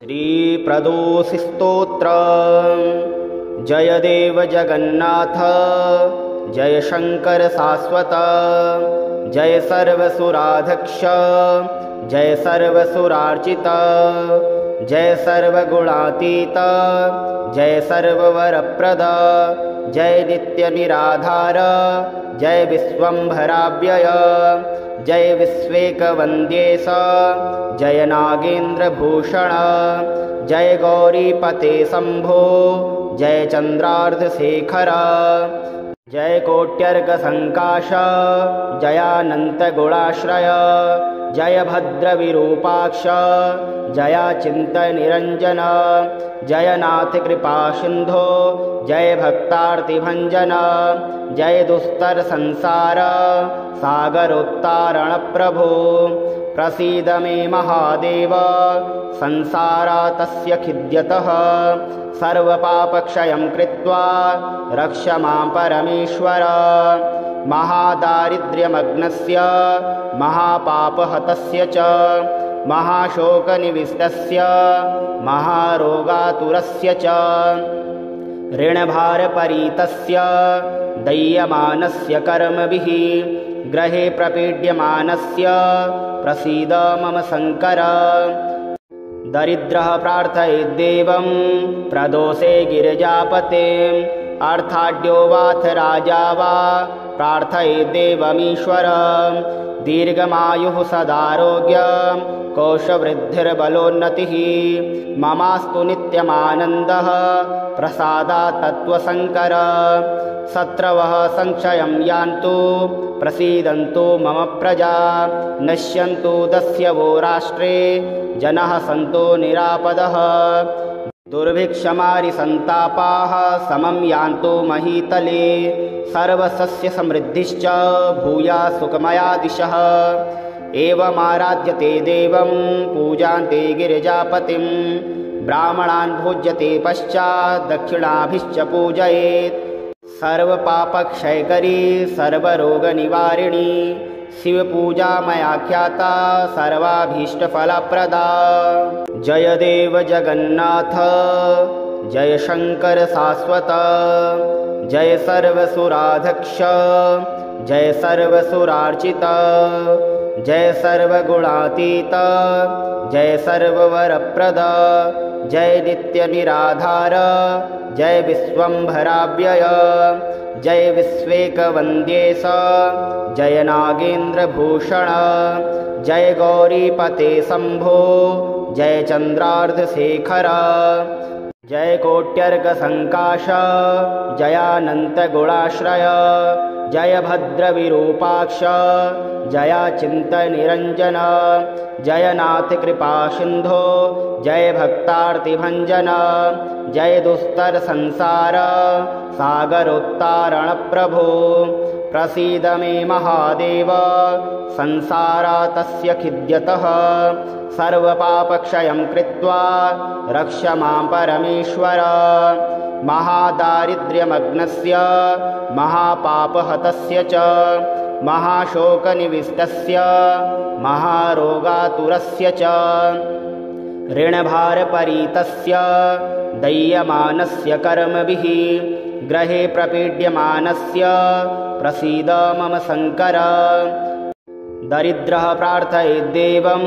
श्रीप्रदोषि स्तोत्र। जय देव जगन्नाथ, जय शंकर शाश्वत, जय सर्वसुराध्यक्ष, जय सर्वसुरार्चित, जय सर्वगुणातीत, जय सर्ववरप्रद, जय नित्यनिराधार, जय विश्वंभराव्यय, जय विश्वेकवन्द्येश, जय नागेन्द्रभूषण, जय गौरीपते शंभो, जय चंद्रार्धशेखर, जय कोट्यर्कसंकाश, जयानन्तगुणाश्रय, जय भद्रविरूपाक्ष, जयाचिन्तनिरञ्जन, जय नाथ कृपासिन्धो, जय भक्तार्तिभञ्जन, जय दुस्तर संसार सागरोत्तारण प्रभो। प्रसीद मे महादेव, संसारातस्य खिद्यतः, सर्वपापक्षयं कृत्वा रक्ष मां परमेश्वर। महादारिद्र्यमग्नस्य, महापापहतस्य च, महाशोकनिविष्टस्य, महारोगातुरस्य च, ऋणभारपरीतस्य, दह्यमानस्य कर्मभिः, ग्रहे प्रपीड्यमानस्य, प्रसीद मम शंकर। दरिद्रः प्रार्थयेद्देवं, प्रदोषे गिरिजापते, अर्थाढ्यो वाथ राजा वा, प्रार्थयेद्देवमीश्वर। दीर्घमायुः सदारोग्यं, कोशवृद्धिर्बलोन्नतिः, ममास्तु नित्यमानन्दः, प्रसादात् तत्त्वशङ्कर। शत्रवः संक्षयं यान्तु, प्रसीदन्तु मम प्रजा, नश्यन्तु दस्यवो राष्ट्रे, जनाः सन्तु निरापदः। दुर्भिक्षमारिसन्तापाः समं यान्तु महीतले, सर्वसस्यसमृद्धिश्च भूयात् सुखमया दिशः। एवमाराध्यते देवं, पूजान्ते गिरिजापतिं, ब्राह्मणान् भोज्यते पश्चात् दक्षिणाभिश्च पूजयेत्। सर्वपापक्षयकरी, सर्वरोगनिवारिणी, शिवपूजा मया ख्याता, सर्वाभीष्टफलप्रदा। जय देव जगन्नाथ, जय शंकर शाश्वत, जय सर्वसुराध्यक्ष, जय सर्वसुरार्चित, जय सर्वगुणातीत, जय सर्ववरप्रद, जय नित्यनिराधार, जय विश्वंभराव्यय, जय विश्वेकवन्द्येश, जय नागेन्द्रभूषण, जय गौरीपते शंभो, जय चंद्रार्धशेखर, जय कोट्यर्कसंकाश, जयानन्तगुणाश्रय, जय भद्रविरूपाक्ष, जयाचिन्तनिरञ्जन, जय नाथ कृपासिन्धो, जय भक्तार्तिभञ्जन, जय दुस्तर संसार सागरोत्तारण प्रभो। प्रसीद मे महादेव, संसारातस्य खिद्यतः, सर्वपापक्षयं कृत्वा रक्ष मां परमेश्वर। महादारिद्र्यमग्नस्य, महापापहतस्य च, महाशोकनिविष्टस्य, महारोगातुरस्य च, ऋणभारपरीतस्य, दह्यमानस्य कर्मभिः, ग्रहे प्रपीड्यमानस्य, प्रसीद मम शंकर। दरिद्रः प्रार्थयेद्देवं,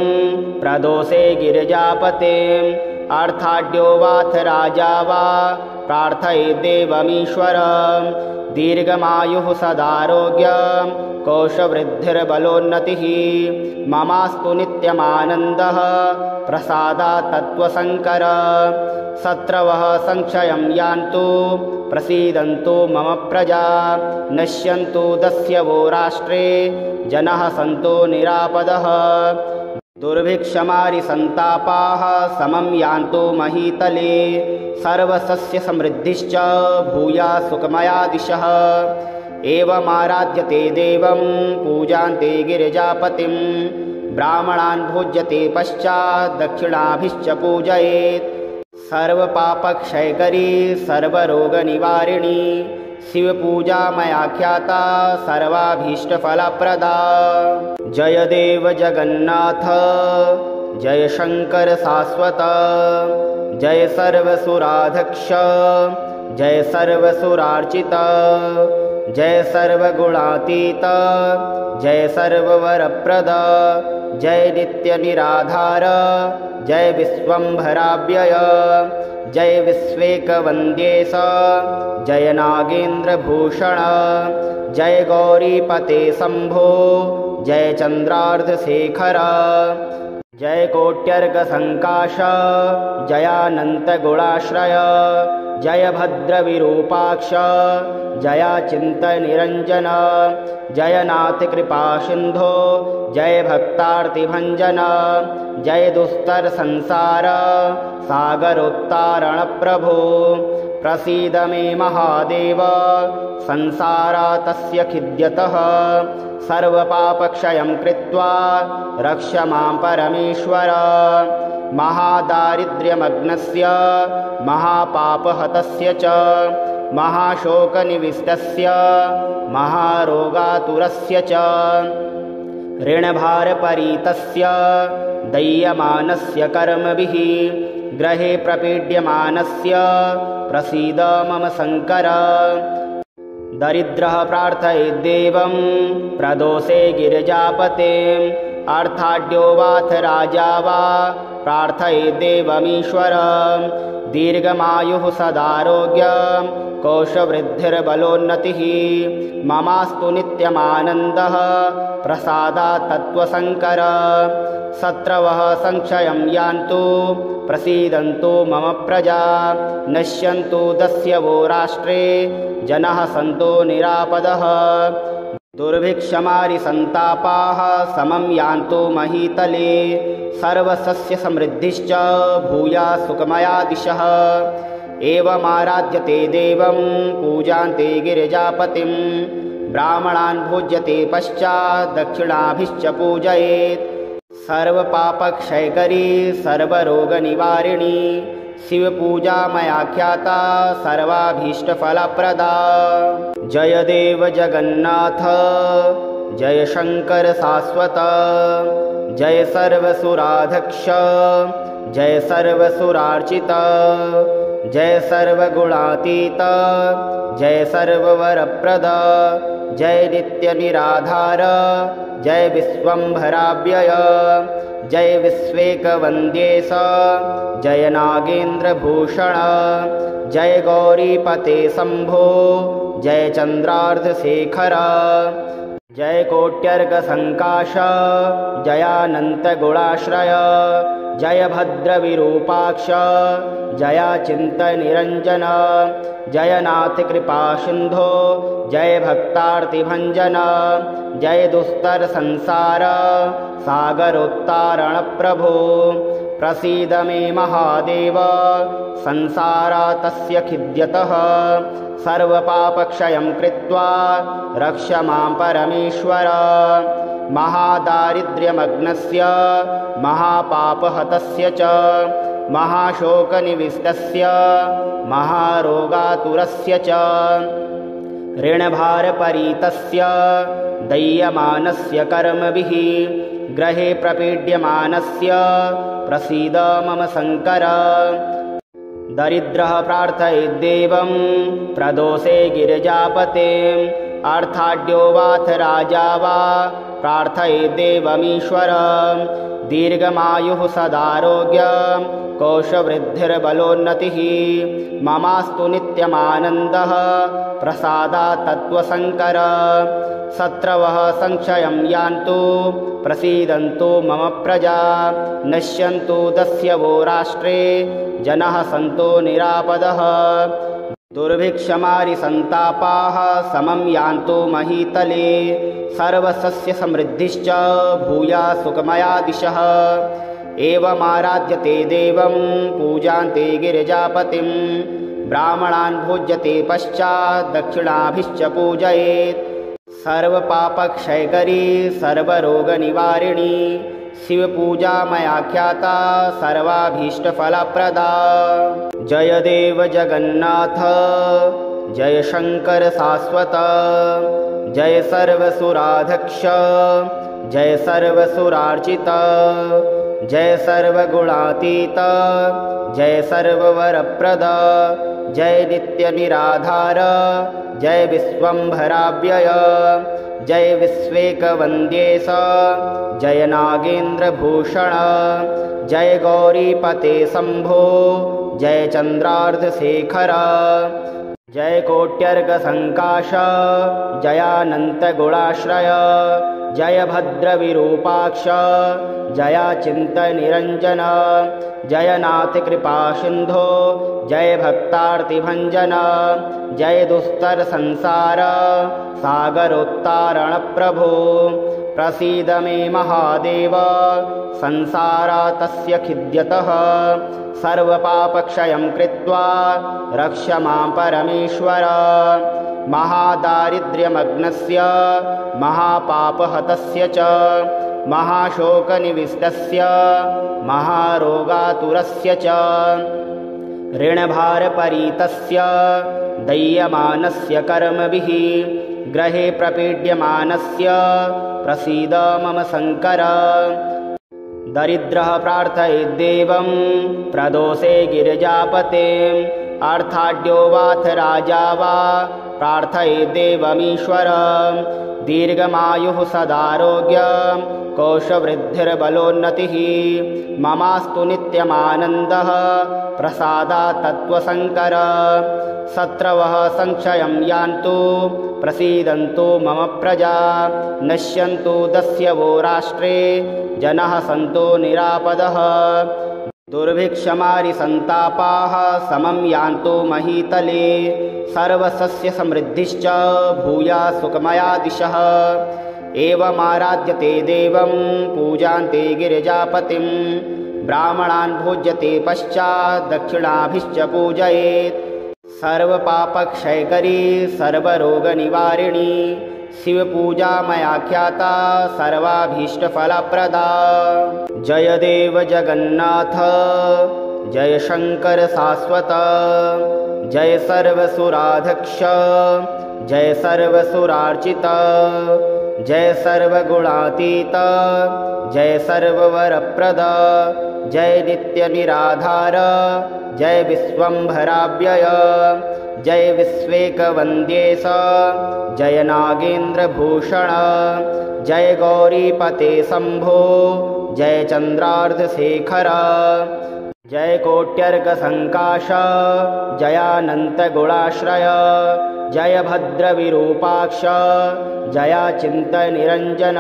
प्रदोषे गिरिजापते, अर्थाढ्यो वाथ राजा वा, प्रार्थयेद्देवमीश्वर। दीर्घमायुः सदारोग्यं, कोशवृद्धिर्बलोन्नतिः, ममास्तु नित्यमानन्दः, प्रसादात् तत्त्वशङ्कर। शत्रवः संक्षयं यान्तु, प्रसीदन्तु मम प्रजा, नश्यन्तु दस्यवो राष्ट्रे, जनाः सन्तु निरापदः। दुर्भिक्षमारिसन्तापाः समं यान्तु महीतले, सर्वसस्यसमृद्धिश्च भूयात् सुखमया दिशः। एवमाराध्यते देवं, पूजान्ते गिरिजापतिं, ब्राह्मणान् भोज्यते पश्चात् दक्षिणाभिश्च पूजयेत्। सर्वपापक्षयकरी, सर्वरोगनिवारिणी, शिवपूजा मया ख्याता, सर्वाभीष्टफलप्रदा। जय देव जगन्नाथ, जय शंकर शाश्वत जय सर्वसुराध्यक्ष जय सर्वसुरार्चित जय सर्वगुणातीत जय सर्ववरप्रद जय नित्यनिराधार जय विश्वंभराव्यय जय विश्वेकवन्द्येश जय नागेन्द्रभूषण जय गौरीपते शंभो जय चंद्रार्धशेखर जय कोट्यर्कसंकाश जयानन्तगुणाश्रय जय भद्रविरूपाक्ष जयाचिन्तनिरञ्जन जय नाथकृपासिन्धो जय भक्तार्तिभञ्जन जय दुस्तरसंसार सागरोत्तारणप्रभो प्रसीद मे महादेव संसारातस्य खिद्यतः सर्वपापक्षयं कृत्वा रक्ष मां परमेश्वर महादारिद्र्यमग्नस्य महापापहतस्य च महाशोकनिविष्टस्य महारोगातुरस्य च ऋणभारपरीतस्य दह्यमानस्य कर्मभिः ग्रहे प्रपीड्यमानस्य प्रसीद मम शङ्कर दरिद्रः प्रार्थयेद्देवं प्रदोषे गिरिजापते अर्थाढ्यो वाथ राजा वा प्रार्थयेद्देवमीश्वर दीर्घमायुः सदारोग्यं कोशवृद्धिर्बलोन्नतिः ममास्तु नित्यमानन्दः प्रसादात् तत्त्वशङ्कर शत्रवः संक्षयं यान्तु प्रसीदन्तु मम प्रजा नश्यन्तु दस्यवो राष्ट्रे जनः सन्तु निरापदः दुर्भिक्षमारिसन्तापाः समं यान्तु महीतले सर्वसस्यसमृद्धिश्च भूयात् सुखमया दिशः एवमाराध्यते देवं पूजान्ते गिरिजापतिं ब्राह्मणान् भोज्यते पश्चात् दक्षिणाभिश्च पूजयेत् सर्वपापक्षयकरी सर्वरोगनिवारिणी शिवपूजा मया ख्याता सर्वाभीष्टफलप्रदा जय देव जगन्नाथ जय शंकर शाश्वत जय सर्वसुराध्यक्ष जय सर्वसुरार्चित जय सर्वगुणातीत जय सर्ववरप्रद जय नित्यनिराधार जय विश्वंभराव्यय जय विश्वेकवन्द्येश जय नागेन्द्रभूषण जय गौरीपते शंभो जय चंद्रार्धशेखर जय कोट्यर्कसंकाश जयानन्तगुणाश्रय जय भद्रविरूपाक्ष जयाचिन्तनिरञ्जन जय नाथकृपासिन्धो जय भक्तार्तिभञ्जन जय दुस्तरसंसार सागरोत्तारणप्रभो प्रसीद मे महादेव संसारातस्य खिद्यतः सर्वपापक्षयं कृत्वा रक्ष मां परमेश्वर महादारिद्र्यमग्नस्य महापापहतस्य च महाशोकनिविष्टस्य महारोगातुरस्य च ऋणभारपरीतस्य दह्यमानस्य कर्मभिः ग्रहे प्रपीड्यमानस्य प्रसीद मम शङ्कर दरिद्रः प्रार्थयेद्देवं प्रदोषे गिरिजापते अर्थाढ्यो वाथ राजा वा प्रार्थयेद्देवमीश्वर दीर्घमायुः सदारोग्यं कोशवृद्धिर्बलोन्नतिः ममास्तु नित्यमानन्दः प्रसादात् तत्त्वशङ्कर शत्रवः संक्षयं यान्तु प्रसीदन्तु मम प्रजा नश्यन्तु दस्यवो राष्ट्रे जनः सन्तु निरापदः दुर्भिक्षमारिसन्तापाः समं यान्तु महीतले सर्वसस्यसमृद्धिश्च भूयात् सुखमया दिशः एवमाराध्यते देवं पूजान्ते गिरिजापतिं ब्राह्मणान् भोज्यते पश्चात् दक्षिणाभिश्च पूजयेत् सर्वपापक्षयकरी सर्वरोगनिवारिणी शिवपूजा मया ख्याता सर्वाभीष्टफलप्रदा जय देव जगन्नाथ जय शंकर शाश्वत जय सर्वसुराध्यक्ष जय सर्वसुरार्चित जय सर्वगुणातीत जय सर्ववरप्रद जय नित्यनिराधार जय विश्वम्भराव्यय जय विश्वेकवन्द्येश जय नागेन्द्रभूषण जय गौरीपते शम्भो जय चन्द्रार्धशेखर जय कोट्यर्कसङ्काश जयानन्तगुणाश्रय जय भद्रविरूपाक्ष जयाचिन्तनिरञ्जन जय नाथकृपासिन्धो जय भक्तार्तिभञ्जन जय दुस्तरसंसार सागरोत्तारणप्रभो प्रसीद मे महादेव संसारातस्य खिद्यतः सर्वपापक्षयं कृत्वा रक्ष मां परमेश्वर महादारिद्र्यमग्नस्य महापापहतस्य च महाशोकनिविष्टस्य महारोगातुरस्य च ऋणभारपरीतस्य दह्यमानस्य कर्मभिः ग्रहे प्रपीड्यमानस्य प्रसीद मम शङ्कर दरिद्रः प्रार्थयेद्देवं प्रदोषे गिरिजापते अर्थाढ्यो वाथ राजा वा प्रार्थयेद्देवमीश्वर दीर्घमायुः सदारोग्यं कोशवृद्धिर्बलोन्नतिः ममास्तु नित्यमानन्दः प्रसादात् तत्त्वशङ्कर शत्रवः संक्षयं यान्तु प्रसीदन्तु मम प्रजा नश्यन्तु दस्यवो राष्ट्रे जनः सन्तु निरापदः दुर्भिक्षमारिसन्तापाः समं यान्तु महीतले सर्वसस्यसमृद्धिश्च भूयात् सुखमया दिशः एवमाराध्यते देवं पूजान्ते गिरिजापतिं ब्राह्मणान् भोज्यते पश्चात् दक्षिणाभिश्च पूजयेत् सर्वपापक्षयकरी सर्वरोगनिवारिणी शिवपूजा मया ख्याता सर्वाभीष्टफलप्रदा जय देव जगन्नाथ जय शङ्कर शाश्वत जय सर्वसुराध्यक्ष जय सर्वसुरार्चित जय सर्वगुणातीत जय सर्ववरप्रद जय नित्यनिराधार जय विश्वम्भराव्यय जय विश्वेकवन्द्येश जय नागेन्द्रभूषण जय गौरीपते शम्भो जय चन्द्रार्धशेखर जय कोट्यर्कसङ्काश जयानन्तगुणाश्रय जय भद्रविरूपाक्ष जयाचिन्तनिरञ्जन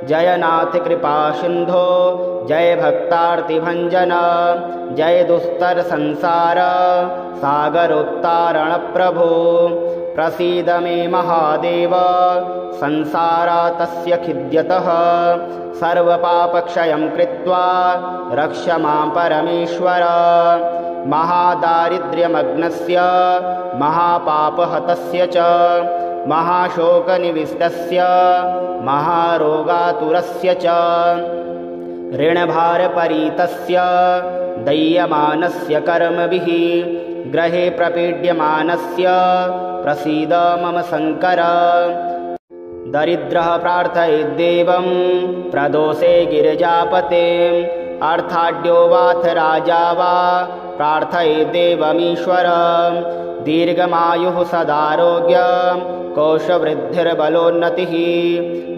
जय नाथकृपासिन्धो जय भक्तार्तिभञ्जन जय दुस्तरसंसार सागरोत्तारणप्रभो प्रसीद मे महादेव संसारातस्य खिद्यतः सर्वपापक्षयं कृत्वा रक्ष मां परमेश्वर महादारिद्र्यमग्नस्य महापापहतस्य च महाशोकनिविष्टस्य महारोगातुरस्य च ऋणभारपरीतस्य दह्यमानस्य कर्मभिः ग्रहे प्रपीड्यमानस्य प्रसीद मम शङ्कर दरिद्रः प्रार्थयेद्देवं प्रदोषे गिरिजापते अर्थाढ्यो वाथ राजा वा प्रार्थयेद्देवमीश्वर दीर्घमायुः सदारोग्यं कोशवृद्धिर्बलोन्नतिः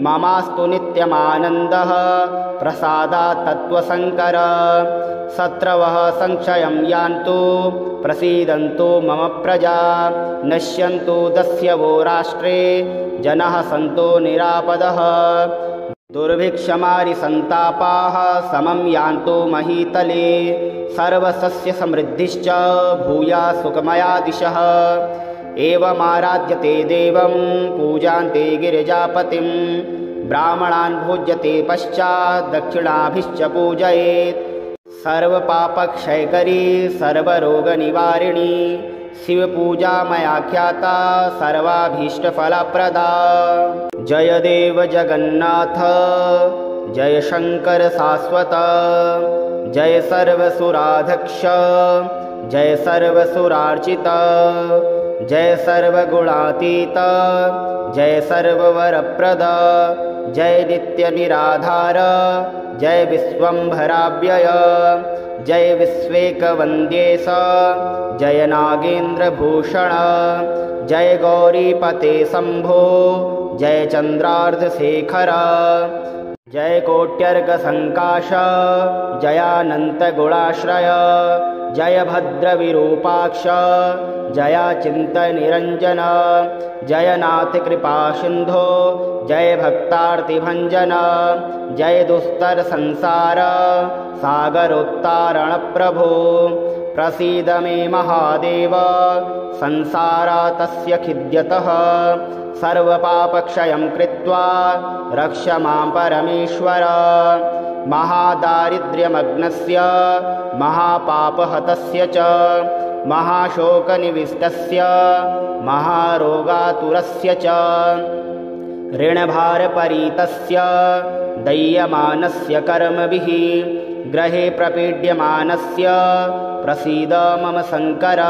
ममास्तु नित्यमानन्दः प्रसादात् तत्त्वशङ्कर शत्रवः संक्षयं यान्तु प्रसीदन्तु मम प्रजा नश्यन्तु दस्यवो राष्ट्रे जनः सन्तु निरापदः दुर्भिक्षमारिसन्तापाः समं यान्तु महीतले सर्वसस्यसमृद्धिश्च भूयात् सुखमया दिशः एवमाराध्यते देवं पूजान्ते गिरिजापतिं ब्राह्मणान् भोज्यते पश्चात् दक्षिणाभिश्च पूजयेत् सर्वपापक्षयकरी सर्वरोगनिवारिणी शिवपूजा मया ख्याता सर्वाभीष्टफलप्रदा जय देव जगन्नाथ जय शङ्कर शाश्वत जय सर्वसुराध्यक्ष जय सर्वसुरार्चित जय सर्वगुणातीत जय सर्ववरप्रद जय नित्यनिराधार जय विश्वम्भराव्यय जय विश्वेकवन्द्येश जय नागेन्द्रभूषण जय गौरीपते शम्भो जय चन्द्रार्धशेखर जय कोट्यर्कसङ्काश जयानन्तगुणाश्रय जय भद्रविरूपाक्ष जयाचिन्तनिरञ्जन जय नाथकृपासिन्धो जय भक्तार्तिभञ्जन जय दुस्तरसंसार सागरोत्तारणप्रभो प्रसीद मे महादेव संसारातस्य खिद्यतः सर्वपापक्षयं कृत्वा रक्ष मां परमेश्वर महादारिद्र्यमग्नस्य महापापहतस्य च महाशोकनिविष्टस्य महारोगातुरस्य च ऋणभारपरीतस्य दह्यमानस्य कर्मभिः ग्रहे प्रपीड्यमानस्य प्रसीद मम शङ्कर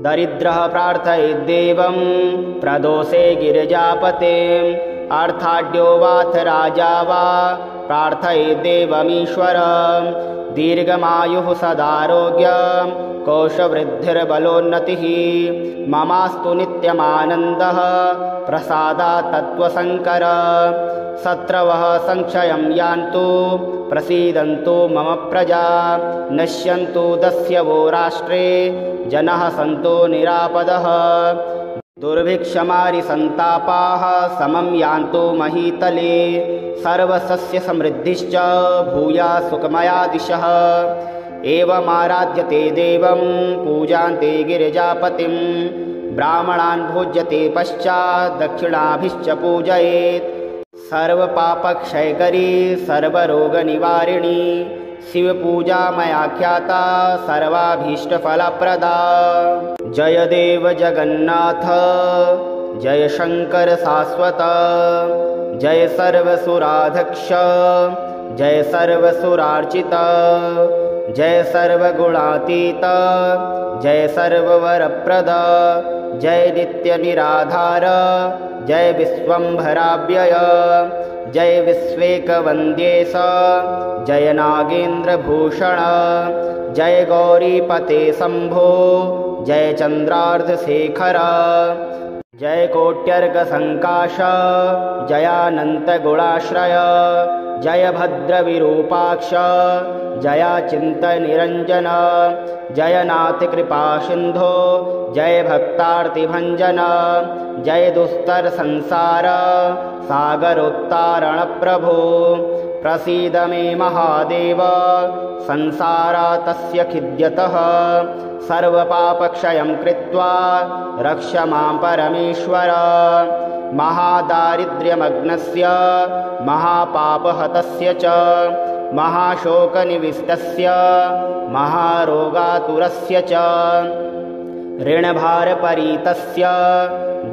दरिद्रः प्रार्थयेद्देवं प्रदोषे गिरिजापते अर्थाढ्यो वाथ राजा वा प्रार्थयेद्देवमीश्वर दीर्घमायुः सदारोग्यं कोशवृद्धिर्बलोन्नतिः ममास्तु नित्यमानन्दः प्रसादात् तत्त्वशङ्कर शत्रवः संक्षयं यान्तु प्रसीदन्तु मम प्रजा नश्यन्तु दस्यवो राष्ट्रे जनः सन्तु निरापदः दुर्भिक्षमारिसन्तापाः समं यान्तु महीतले सर्वसस्यसमृद्धिश्च भूयात् सुखमया दिशः एवमाराध्यते देवं पूजान्ते गिरिजापतिं ब्राह्मणान् भोज्यते पश्चात् दक्षिणाभिश्च पूजयेत् सर्वपापक्षयकरी सर्वरोगनिवारिणी शिवपूजा मया ख्याता सर्वाभीष्टफलप्रदा जय देव जगन्नाथ जय शङ्कर शाश्वत जय सर्वसुराध्यक्ष जय सर्वसुरार्चित जय सर्वगुणातीत जय सर्ववरप्रद जय नित्यनिराधार जय विश्वम्भराव्यय जय विश्वेकवन्द्येश जय नागेन्द्रभूषण जय गौरीपते शम्भो जय चन्द्रार्धशेखर जय कोट्यर्कसङ्काश जयानन्तगुणाश्रय जय भद्रविरूपाक्ष जयाचिन्तनिरञ्जन जय नाथकृपासिन्धो जय भक्तार्तिभञ्जन जय दुस्तरसंसार सागरोत्तारणप्रभो प्रसीद मे महादेव संसारातस्य खिद्यतः सर्वपापक्षयं कृत्वा रक्ष मां परमेश्वर महादारिद्र्यमग्नस्य महापापहतस्य च महाशोकनिविष्टस्य महारोगातुरस्य च ऋणभारपरीतस्य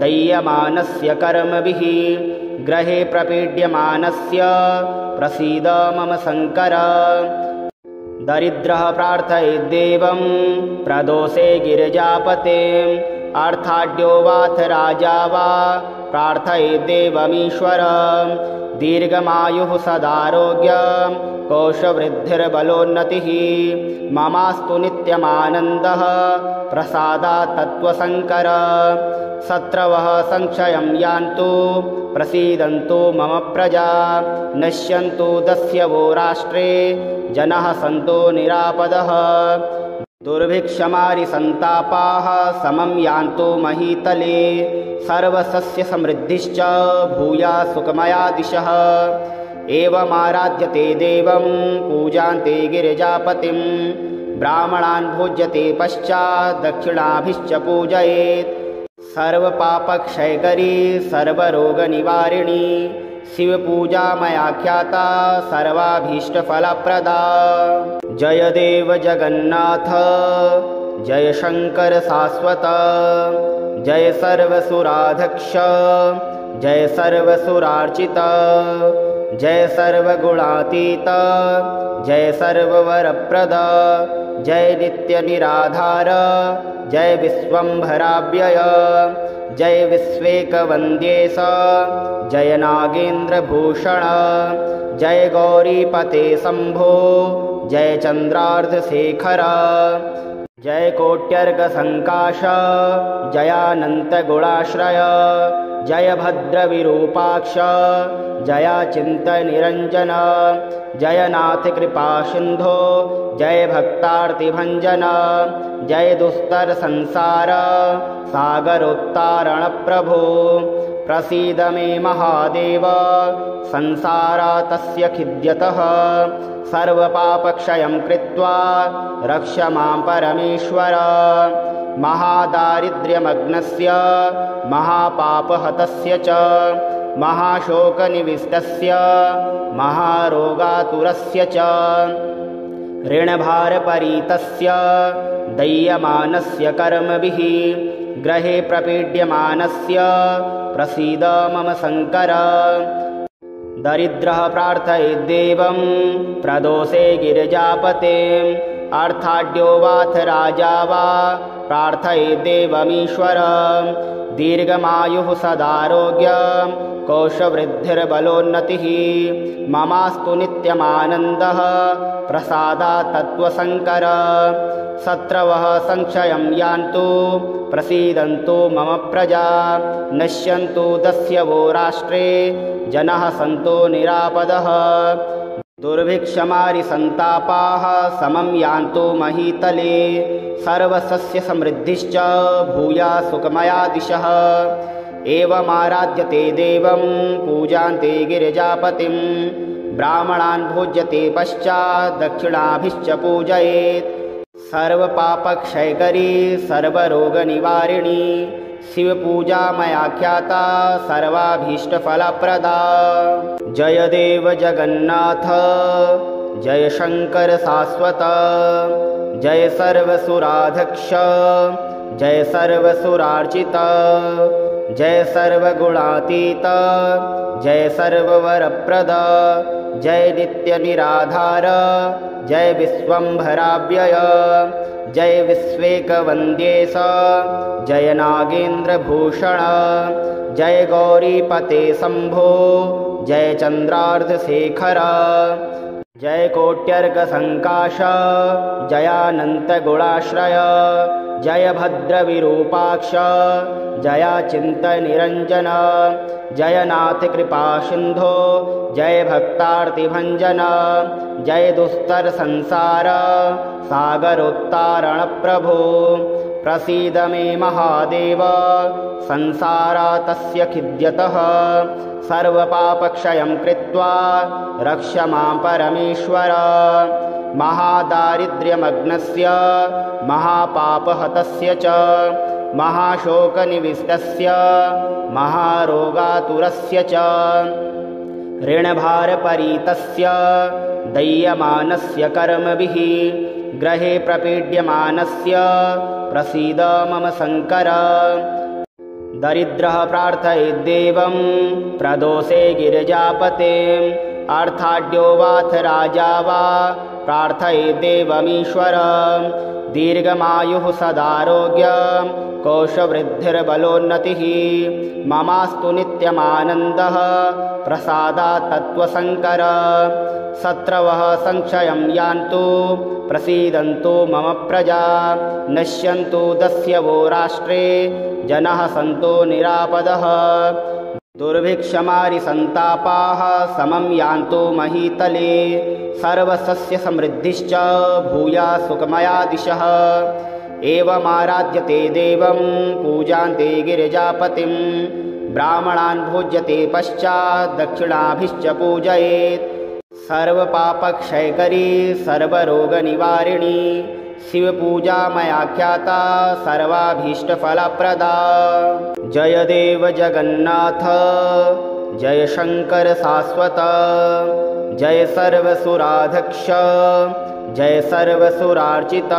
दह्यमानस्य कर्मभिः ग्रहे प्रपीड्यमानस्य प्रसीद मम शङ्कर दरिद्रः प्रार्थयेद्देवं प्रदोषे गिरिजापते अर्थाढ्यो वाथ राजा वा प्रार्थयेद्देवमीश्वर दीर्घमायुः सदारोग्यं कोशवृद्धिर्बलोन्नतिः ममास्तु नित्यमानन्दः प्रसादात् तत्त्वशङ्कर शत्रवः संक्षयं यान्तु प्रसीदन्तु मम प्रजा नश्यन्तु दस्यवो राष्ट्रे जनः सन्तु निरापदः दुर्भिक्षमारिसन्तापाः समं यान्तु महीतले सर्वसस्यसमृद्धिश्च भूयात् सुखमया दिशः एवमाराध्यते देवं पूजान्ते गिरिजापतिं ब्राह्मणान् भोज्यते पश्चात् दक्षिणाभिश्च पूजयेत् सर्वपापक्षयकरी सर्वरोगनिवारिणी शिवपूजा मया ख्याता सर्वाभीष्टफलप्रदा जय देव जगन्नाथ जय शङ्कर शाश्वत जय सर्वसुराध्यक्ष जय सर्वसुरार्चित जय सर्वगुणातीत जय सर्ववरप्रद जय नित्यनिराधार जय विश्वम्भराव्यय जय विश्वेकवन्द्येश जय नागेन्द्रभूषण जय गौरीपते शम्भो जय चन्द्रार्धशेखर जय कोट्यर्कसङ्काश जयानन्तगुणाश्रय जय भद्रविरूपाक्ष जयाचिन्तनिरञ्जन जय नाथकृपासिन्धो जय भक्तार्तिभञ्जन जय दुस्तरसंसार सागरोत्तारणप्रभो प्रसीद मे महादेव संसारातस्य खिद्यतः सर्वपापक्षयं कृत्वा रक्ष मां परमेश्वर महादारिद्र्यमग्नस्य महापापहतस्य च महाशोकनिविष्टस्य महारोगातुरस्य च ऋणभारपरीतस्य दह्यमानस्य कर्मभिः ग्रहे प्रपीड्यमानस्य प्रसीद मम शङ्कर दरिद्रः प्रार्थयेद्देवं प्रदोषे गिरिजापते अर्थाढ्यो वाथ राजा वा प्रार्थयेद्देवमीश्वर दीर्घमायुः सदारोग्यं कोशवृद्धिर्बलोन्नतिः ममास्तु नित्यमानन्दः प्रसादात् तत्त्वशङ्कर शत्रवः संक्षयं यान्तु प्रसीदन्तु मम प्रजा नश्यन्तु दस्यवो राष्ट्रे जनः सन्तु निरापदः दुर्भिक्षमारिसन्तापाः समं यान्तु महीतले सर्वसस्यसमृद्धिश्च भूयात् सुखमया दिशः एवमाराध्यते देवं पूजान्ते गिरिजापतिं ब्राह्मणान् भोज्यते पश्चात् दक्षिणाभिश्च पूजयेत् सर्वपापक्षयकरी सर्वरोगनिवारिणी शिवपूजा मया ख्याता सर्वाभीष्टफलप्रदा जय देव जगन्नाथ जय शंकर शाश्वत जय सर्वसुराध्यक्ष जय सर्वसुरार्चित जय सर्वगुणातीत जय सर्ववरप्रद जय नित्यनिराधार जय विश्वम्भराव्यय जय विश्वेकवन्द्येश जय नागेन्द्रभूषण जय गौरीपते शम्भो जय चन्द्रार्धशेखर जय कोट्यर्कसङ्काश जयानन्तगुणाश्रय जय भद्रविरूपाक्ष जयाचिन्तनिरञ्जन जय नाथकृपासिन्धो जय भक्तार्तिभञ्जन जय दुस्तरसंसार सागरोत्तारणप्रभो प्रसीद मे महादेव संसारातस्य खिद्यतः सर्वपापक्षयं कृत्वा रक्ष मां परमेश्वर महादारिद्र्यमग्नस्य महापापहतस्य च महाशोकनिविष्टस्य महारोगातुरस्य च ऋणभारपरीतस्य दह्यमानस्य कर्मभिः ग्रहे प्रपीड्यमानस्य प्रसीद मम शङ्कर दरिद्रः प्रार्थयेद्देवं प्रदोषे गिरिजापते अर्थाढ्यो वाथ राजा वा प्रार्थयेद्देवमीश्वर दीर्घमायुः सदारोग्यं कोशवृद्धिर्बलोन्नतिः ममास्तु नित्यमानन्दः प्रसादात् तत्त्वशङ्कर शत्रवः संक्षयं यान्तु प्रसीदन्तु मम प्रजा नश्यन्तु दस्यवो राष्ट्रे जनः सन्तु निरापदः दुर्भिक्षमारिसन्तापाः समं यान्तु महीतले सर्वसस्यसमृद्धिश्च भूयात् सुखमया दिशः एवमाराध्यते देवं पूजान्ते गिरिजापतिं ब्राह्मणान् भोज्यते पश्चात् दक्षिणाभिश्च पूजयेत् सर्वपापक्षयकरी सर्वरोगनिवारिणी शिवपूजा मया ख्याता सर्वाभीष्टफलप्रदा जय देव जगन्नाथ जय शंकर शाश्वत जय सर्वसुराध्यक्ष जय सर्वसुरार्चित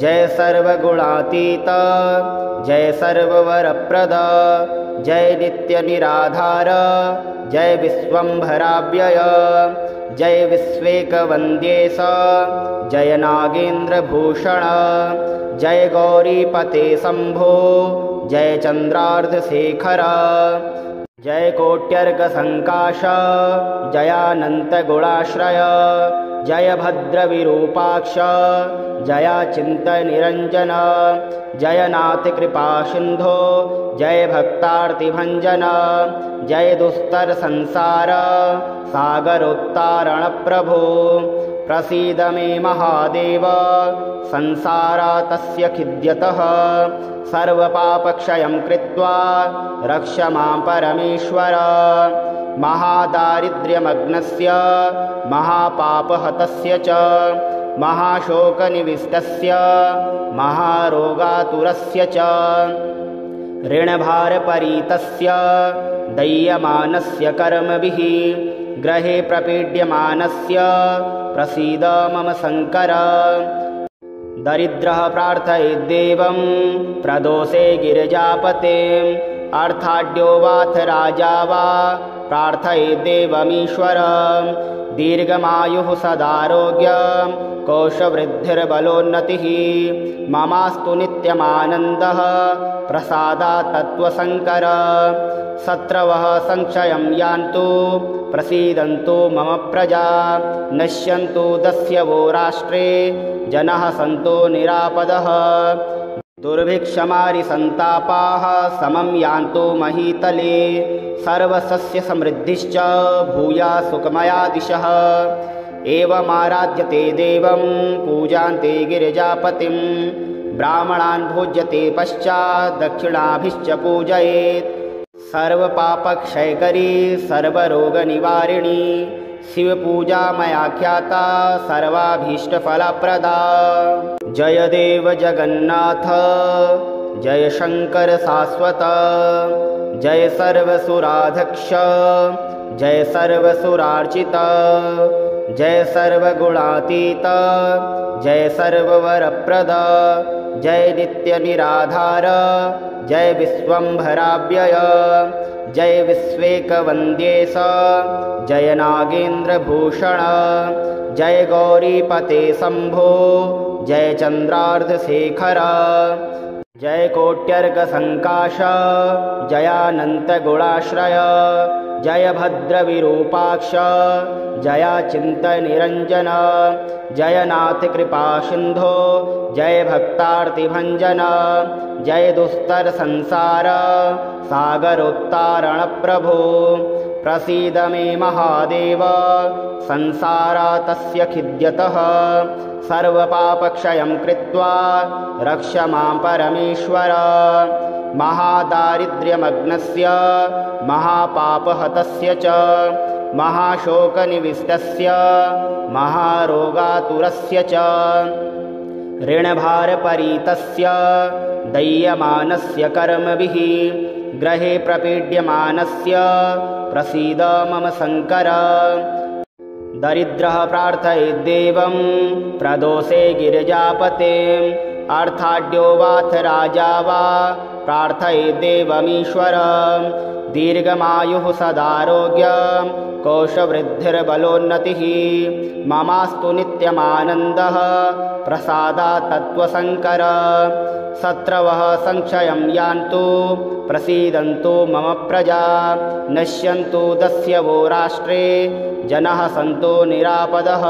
जय सर्वगुणातीत जय सर्ववरप्रद जय नित्यनिराधार जय विश्वम्भराव्यय जय विश्वेकवन्द्येश जय नागेन्द्रभूषण जय गौरीपते शम्भो जय चन्द्रार्धशेखर जय कोट्यर्कसङ्काश जयानन्तगुणाश्रय जय भद्रविरूपाक्ष जयाचिन्तनिरञ्जन जय नाथकृपासिन्धो जय भक्तार्तिभञ्जन जय दुस्तरसंसार सागरोत्तारणप्रभो प्रसीद मे महादेव संसारातस्य खिद्यतः सर्वपापक्षयं कृत्वा रक्ष मां परमेश्वर महादारिद्र्यमग्नस्य महापापहतस्य च महाशोकनिविष्टस्य महारोगातुरस्य च ऋणभारपरीतस्य दह्यमानस्य कर्मभिः ग्रहे प्रपीड्यमानस्य प्रसीद मम शङ्कर दरिद्रः प्रार्थयेद्देवं प्रदोषे गिरिजापतिम् अर्थाढ्यो वाथ राजा वा प्रार्थयेद्देवमीश्वरं दीर्घमायुः सदारोग्यं कोशवृद्धिर्बलोन्नतिः ममास्तु नित्यमानन्दः प्रसादात् तत्त्वशङ्कर शत्रवः संक्षयं यान्तु प्रसीदन्तु मम प्रजा नश्यन्तु दस्यवो राष्ट्रे जनाः सन्तु निरापदः दुर्भिक्षमारिसन्तापाः समं यान्तु महीतले सर्वसस्यसमृद्धिश्च भूयात् सुखमया दिशः एवमाराध्यते देवं पूजान्ते गिरिजापतिं ब्राह्मणान् भोज्यते पश्चात् दक्षिणाभिश्च पूजयेत् सर्वपापक्षयकरी सर्वरोगनिवारिणी शिवपूजा मया ख्याता सर्वाभीष्टफलप्रदा जय देव जगन्नाथ जय शंकर शाश्वत जय सर्वसुराध्यक्ष जय सर्वसुरार्चित जय सर्वगुणातीत जय सर्ववरप्रद जय नित्यनिराधार जय विश्वंभराव्यय जय विश्वेकवन्द्येश जय नागेन्द्रभूषण जय गौरीपते शंभो जय चन्द्रार्धशेखर जय कोट्यर्कसङ्काश जयानन्तगुणाश्रय जय भद्रविरूपाक्ष जयाचिन्तनिरञ्जन जय नाथकृपासिन्धो जय भक्तार्तिभञ्जन जय दुस्तरसंसार सागरोत्तारणप्रभो प्रसीद मे महादेव संसारातस्य खिद्यतः सर्वपापक्षयं कृत्वा रक्ष मां परमेश्वर महादारिद्र्यमग्नस्य महापापहतस्य च महाशोकनिविष्टस्य महारोगातुरस्य च ऋणभारपरीतस्य दह्यमानस्य कर्मभिः ग्रहे प्रपीड्यमानस्य प्रसीद मम शङ्कर दरिद्रः प्रार्थयेद्देवं प्रदोषे गिरिजापतिम् अर्थाढ्यो वाथ राजा वा प्रार्थयेद्देवमीश्वरं दीर्घमायुः सदारोग्यं कोशवृद्धिर्बलोन्नतिः ममास्तु नित्यमानन्दः प्रसादात् तत्त्वशङ्कर शत्रवः संक्षयं यान्तु प्रसीदन्तु मम प्रजा नश्यन्तु दस्यवो राष्ट्रे जनाः सन्तु निरापदः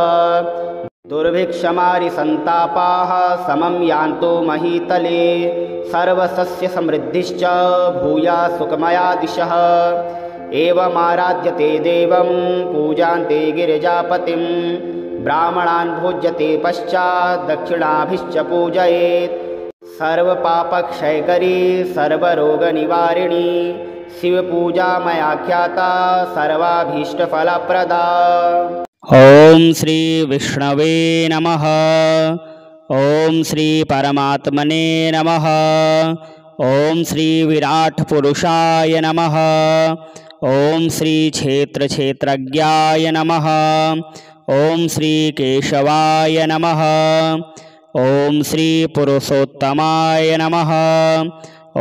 दुर्भिक्षमारिसन्तापाः समं यान्तु महीतले सर्वसस्यसमृद्धिश्च भूयात् सुखमया दिशः एवमाराध्यते देवं पूजान्ते गिरिजापतिं ब्राह्मणान् भोज्यते पश्चात् दक्षिणाभिश्च पूजयेत् सर्वपापक्षयकरी सर्वरोगनिवारिणी शिवपूजा मया ख्याता सर्वाभीष्टफलप्रदा। ओम श्री विष्णवे नमः। ओम श्री परमात्मने नमः। ओम श्री विराट पुरुषाय नमः। ओम श्री क्षेत्र क्षेत्रज्ञाय नमः। ओम श्री केशवाय नमः। ओम श्री पुरुषोत्तमाय नमः।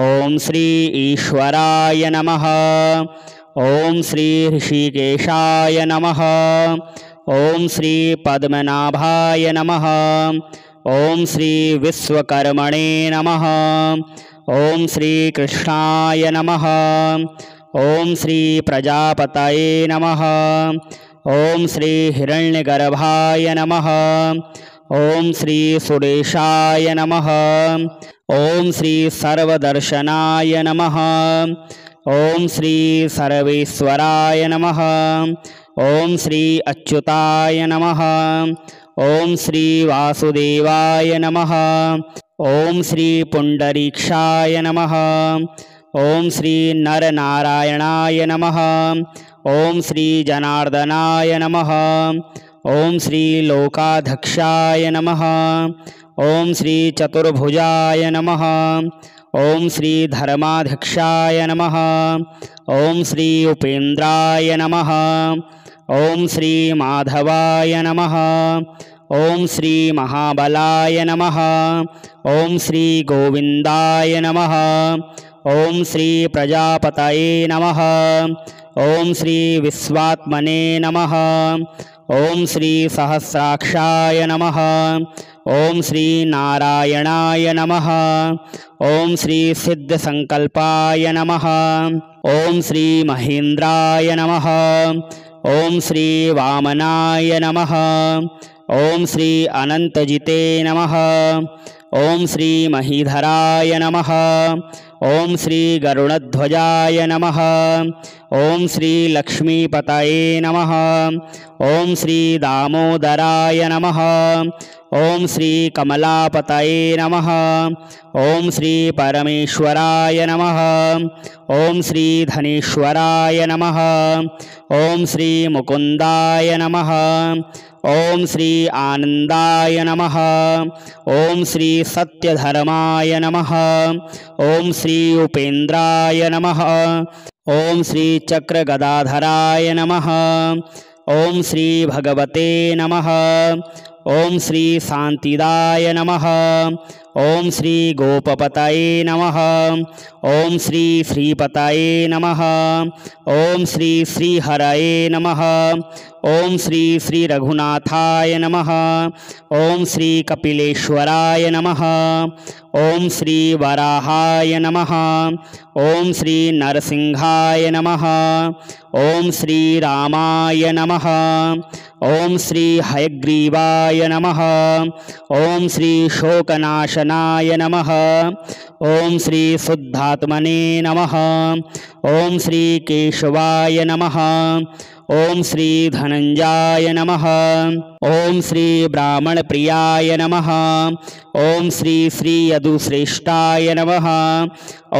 ओम श्री ईश्वराय नमः। ओम श्री ऋषिकेशाय नमः। ओम श्री पद्मनाभाय नमः। ओम श्री विश्वकर्मणे नमः। ओम श्री कृष्णाय नमः। ॐ श्री प्रजापतये नमः। ॐ श्री हिरण्यगर्भाय नमः। ॐ श्री सुरेशाय नमः। ॐ श्री सर्वदर्शनाय नमः। ॐ श्री सर्वेश्वराय नमः। ॐ श्री अच्युताय नमः। ॐ श्री वासुदेवाय नमः। ॐ श्री पुंडरीक्षाय नमः। ॐ श्री नरनारायणाय नमः। ॐ श्री जनार्दनाय नमः। ॐ श्री लोकाध्यक्षाय नमः। ॐ श्री चतुर्भुजाय नमः। ॐ श्री धर्माध्यक्षाय नमः। ॐ श्री उपेन्द्राय नमः। ॐ श्री माधवाय नमः। ॐ श्री महाबलाय नमः। ॐ श्री गोविन्दाय नमः। ॐ श्री प्रजापतये नमः। ॐ श्री विश्वात्मने नमः। ॐ श्री सहस्राक्षाय नमः। ॐ श्री नारायणाय नमः। ॐ श्री सिद्धसंकल्पाय नमः। ॐ श्री महेन्द्राय नमः। ॐ श्री वामनाय नमः। ॐ श्री अनंतजिते नमः। ॐ श्री महीधराय नमः। ॐ श्री गरुड़ध्वजाय नमः। ॐ श्री लक्ष्मीपतये नमः। ॐ श्री दामोदराय नमः। ॐ श्री कमलापतये नमः। ॐ श्री परमेश्वराय नमः। ॐ श्री धनेश्वराय नमः। ॐ श्री मुकुंदाय नमः। ॐ श्री आनंदाय नमः। ॐ श्री सत्यधर्माय नमः। ॐ श्री उपेन्द्राय नमः। ॐ श्री चक्रगदाधराय नमः। ॐ श्री भगवते नमः। ॐ श्री शांतिदाय नमः। ॐ श्री गोपपतये नमः। ॐ श्री श्रीपतये नमः। ॐ श्री श्रीहरये नमः। ॐ श्री श्री रघुनाथाय नमः। ॐ श्री कपिलेश्वराय नमः। ॐ श्री वराहाय नमः। ॐ श्री नरसिंहाय नमः। ॐ श्री रामाय नमः। ॐ श्री हयग्रीवाय नमः। ॐ श्री शोकनाशनाय नमः। ॐ श्री शुद्धात्मने नमः। ॐ श्री केशवाय नमः। ॐ श्री धनंजाय नमः। ॐ श्री ब्राह्मणप्रियाय नमः। ॐ श्री श्री यदुश्रेष्ठाय नमः।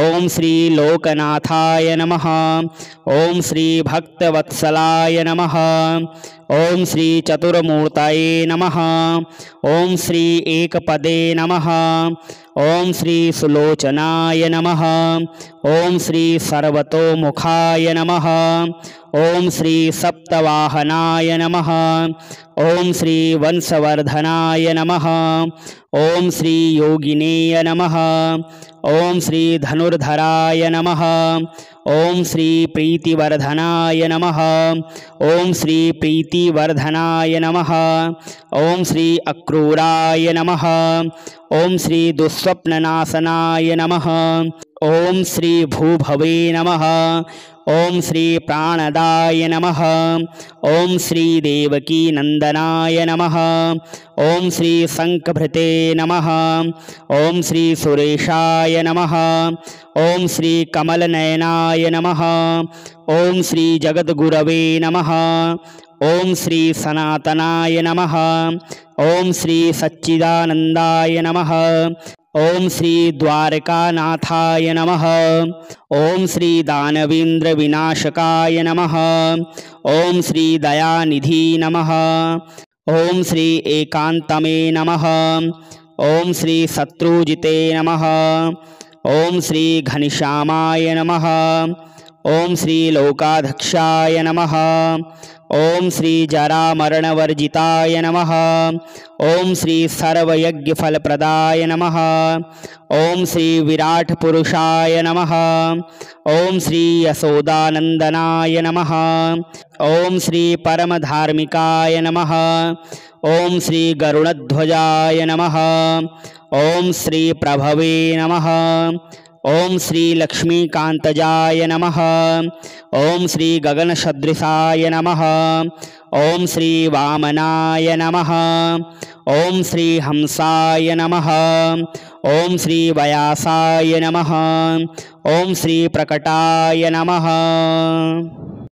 ॐ श्री लोकनाथाय नमः। ॐ श्री भक्तवत्सलाय नमः। ॐ श्री चतुर्मूर्तये नमः। ॐ श्री एकपदे नमः। ॐ श्री सुलोचनाय नमः। ॐ श्री सर्वतोमुखाय नमः। ॐ श्री सप्तवाहनाय नमः। ॐ श्री वंशवर्धनाय नमः। ॐ श्री योगिनेय नमः। ॐ श्री धनुर्धराय नमः। ॐ श्री प्रीतिवर्धनाय नमः। ॐ श्री प्रीतिवर्धनाय नमः। ॐ श्री अक्रूराय नमः। ॐ श्री दुःस्वप्ननाशनाय नमः। ॐ श्री भूभवे नमः। ॐ श्री प्राणदाय नमः। ॐ श्री देवकी नंदनाय नमः। ॐ श्री शंखभृते नमः। ॐ श्री सुरेशाय नमः। ॐ श्री कमलनयनाय नमः। ॐ श्री जगद्गुरवे नमः। ॐ श्री सनातनाय नमः। ॐ श्री सच्चिदानंदाय नमः। ॐ श्री द्वारकानाथाय नमः। ॐ श्री दानवेन्द्र विनाशकाय नमः। ॐ श्री दयानिधि नमः। ॐ श्री एकांतमे नमः। ॐ श्री शत्रुजिते नमः। ॐ श्री घनश्यामाय नमः। ॐ श्री लोकाध्यक्षाय नमः। ॐ श्री जरामरणवर्जिताय नमः। ॐ श्री सर्वयज्ञफलप्रदाय नमः। ॐ श्री विराट पुरुषाय नमः। ॐ श्री यशोदानंदनाय नमः। ॐ श्री परमधार्मिकाय नमः। ॐ श्री गरुड़ध्वजाय नमः। ॐ श्री प्रभवे नमः। ॐ श्री लक्ष्मीकान्तजाय नमः। ॐ श्री गगनसदृशाय नमः। ॐ श्री वामनाय नमः। ॐ श्री हंसाय नमः। ॐ श्री व्यासाय नमः। ॐ श्री प्रकटाय नमः।